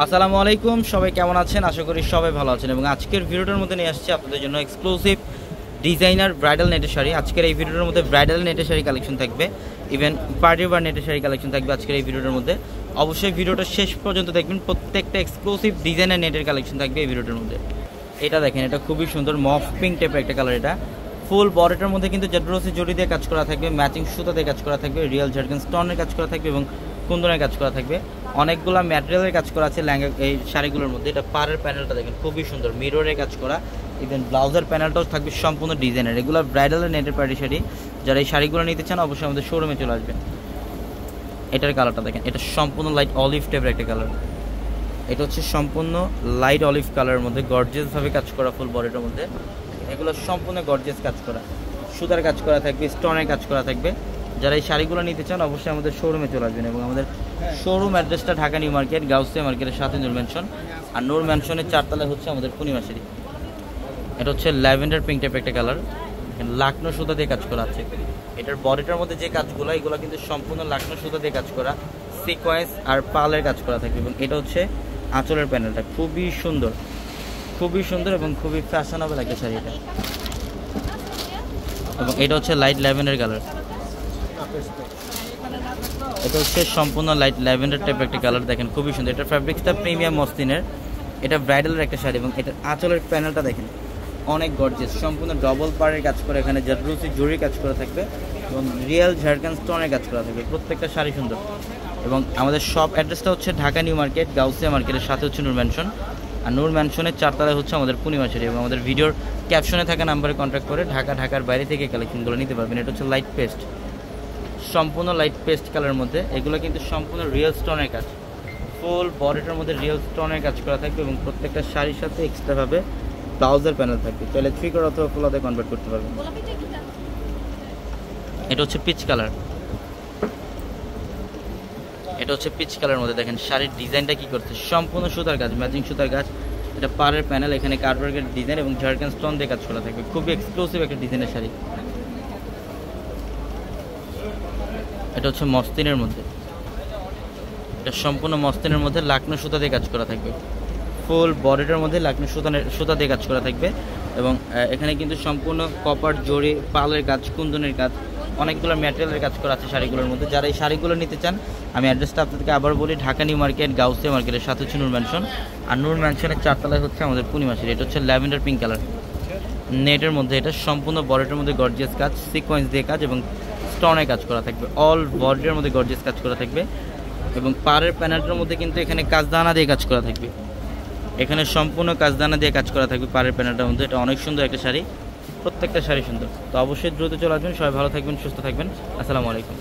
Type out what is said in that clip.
আসসালামু আলাইকুম, সবাই কেমন আছেন? আশা করি সবাই ভালো আছেন। এবং আজকের ভিডিওটার মধ্যে নিয়ে আসছি আপনাদের জন্য এক্সক্লুসিভ ডিজাইনার ব্রাইডাল নেটের শাড়ি। আজকের এই ভিডিওটার মধ্যে ব্রাইডাল নেটের শাড়ি কালেকশন থাকবে, ইভেন পার্টি ওয়্যার নেটের শাড়ি কালেকশন থাকবে আজকের এই ভিডিওটার মধ্যে। অবশ্যই ভিডিওটা শেষ পর্যন্ত দেখবেন, প্রত্যেকটা এক্সক্লুসিভ ডিজাইনার নেটের কালেকশন থাকবে এই ভিডিওটার মধ্যে। এটা দেখেন, এটা খুবই সুন্দর মফ পিঙ্ক টাইপের একটা কালার। এটা ফুল বডিটার মধ্যে কিন্তু জেডরোসি জড়ি দিয়ে কাজ করা থাকবে, ম্যাচিং সুতা দিয়ে কাজ করা থাকবে, রিয়েল ঝাড়খান স্টোনের কাজ করা থাকবে এবং কুন্দনের কাজ করা থাকবে। অনেকগুলো ম্যাটেরিয়ালের কাজ করা আছে লেহেঙ্গা এই শাড়িগুলোর মধ্যে। এটা পাড়ের প্যানেলটা দেখেন খুবই সুন্দর, মিররের কাজ করা, ইভেন ব্লাউজের প্যানেলটাও থাকবে সম্পূর্ণ ডিজাইনের। এগুলো ব্রাইডালের নেটের পার্টি শাড়ি। যারা এই শাড়িগুলো নিতে চান অবশ্যই আমাদের শোরুমে চলে আসবেন। এটার কালারটা দেখেন, এটা সম্পূর্ণ লাইট অলিভ টাইপের একটা কালার। এটা হচ্ছে সম্পূর্ণ লাইট অলিভ কালারের মধ্যে গর্জিয়াসভাবে কাজ করা ফুল বডিটার মধ্যে। এগুলো সম্পূর্ণ গর্জিয়াস কাজ করা, সুতার কাজ করা থাকবে, স্টোনের কাজ করা থাকবে। যারা এই শাড়িগুলো নিতে চান অবশ্যই আমাদের শোরুমে চলে আসবেন। এবং আমাদের শোরুম অ্যাড্রেসটা ঢাকা নিউ মার্কেট, গাউসিয়া মার্কেটের সাথে নূর ম্যানশন। আর নূর ম্যানশনের 4 তলায় হচ্ছে আমাদের পূর্ণিমা শাড়ি। এটা হচ্ছে ল্যাভেন্ডার পিঙ্ক টাইপের একটা কালার, লাকনো সুতা দিয়ে কাজ করা আছে। এটার বডিটার মধ্যে যে কাজগুলো, এগুলো কিন্তু সম্পূর্ণ লাকনো সুতা দিয়ে কাজ করা, সিকোয়েন্স আর পালের কাজ করা থাকবে। এবং এটা হচ্ছে আঁচলের প্যানেলটা, খুবই সুন্দর, খুবই সুন্দর এবং খুবই ফ্যাশনেবল একটা শাড়ি এটা। এবং এটা হচ্ছে লাইট ল্যাভেন্ডার কালার। এটা হচ্ছে সম্পূর্ণ লাইট ল্যাভেন্ডার টাইপের একটা কালার, দেখেন খুবই সুন্দর। এটা ফ্যাব্রিক্সটা প্রিমিয়াম মসলিনের, এটা ব্রাইডালের একটা শাড়ি। এবং এটার আঁচলের প্যানেলটা দেখেন অনেক গর্জিয়াস, সম্পূর্ণ ডবল পাড়ের কাজ করে, এখানে জেডরোসি জরি কাজ করা থাকবে এবং রিয়েল ঝাড়খান স্টোনের কাজ করা থাকবে। প্রত্যেকটা শাড়ি সুন্দর। এবং আমাদের শপ অ্যাড্রেসটা হচ্ছে ঢাকা নিউ মার্কেট, গাউসিয়া মার্কেটের সাথে হচ্ছে নূর ম্যানশন। আর নূর ম্যানশনের 4 তলায় হচ্ছে আমাদের পূর্ণিমা শাড়ি। এবং আমাদের ভিডিওর ক্যাপশনে থাকা নাম্বারে কন্ট্যাক্ট করে ঢাকার বাইরে থেকে কালেকশনগুলো নিতে পারবেন। এটা হচ্ছে লাইট পেস্ট, সম্পূর্ণ লাইট পেস্ট কালারের মধ্যে। এগুলো কিন্তু সম্পূর্ণ রিয়েল স্টোনের কাজ, ফুল বডিটার মধ্যে রিয়েল স্টোনের কাজ করা থাকবে। এবং প্রত্যেকটা শাড়ির সাথে এক্সট্রাভাবে ব্লাউজের প্যানেল থাকবে, তাহলে 3/4 অথবা ফুলাতে কনভার্ট করতে পারবেন। এটা হচ্ছে পিচ কালার, এটা হচ্ছে পিচ কালারের মধ্যে। দেখেন শাড়ির ডিজাইনটা কি করছে, সম্পূর্ণ সুতার কাজ, ম্যাচিং সুতার কাজ। এটা পাড়ের প্যানেল, এখানে কার্ডওয়ার্কের ডিজাইন এবং ঝাড়খান স্টোন দিয়ে কাজ করা থাকবে। খুবই এক্সক্লুসিভ একটা ডিজাইনের শাড়ি। এটা হচ্ছে মসলিনের মধ্যে, এটা সম্পূর্ণ মসলিনের মধ্যে লাকনো সুতা দিয়ে কাজ করা থাকবে। ফুল বডিটার মধ্যে লাকনো সুতা দিয়ে কাজ করা থাকবে। এবং এখানে কিন্তু সম্পূর্ণ কপার জড়ি, পালের কাজ, কুন্দনের কাজ, অনেকগুলো ম্যাটেরিয়ালের কাজ করা আছে শাড়িগুলোর মধ্যে। যারা এই শাড়িগুলো নিতে চান, আমি অ্যাড্রেসটা আপনাদেরকে আবার বলি, ঢাকা নিউ মার্কেট, গাউসিয়া মার্কেটের সাথে হচ্ছে নূর ম্যানশন। আর নূর ম্যানশনের 4 তলায় হচ্ছে আমাদের পূর্ণিমা শাড়ি। এটা হচ্ছে ল্যাভেন্ডার পিঙ্ক কালার নেটের মধ্যে। এটা সম্পূর্ণ বডিটার মধ্যে গর্জিয়াস কাজ, সিকোয়েন্স দিয়ে কাজ এবং স্টোনের কাজ করা থাকবে। অল বডিটার মধ্যে গর্জিয়াস কাজ করা থাকবে। এবং পাড়ের প্যানেলটার মধ্যে কিন্তু এখানে কাজদানা দিয়ে কাজ করা থাকবে, এখানে সম্পূর্ণ কাজদানা দিয়ে কাজ করা থাকবে পাড়ের প্যানেলটার মধ্যে। এটা অনেক সুন্দর একটা শাড়ি, প্রত্যেকটা শাড়ি সুন্দর। তো অবশ্যই দ্রুত চলে আসবেন। সবাই ভালো থাকবেন, সুস্থ থাকবেন। আসসালামু আলাইকুম।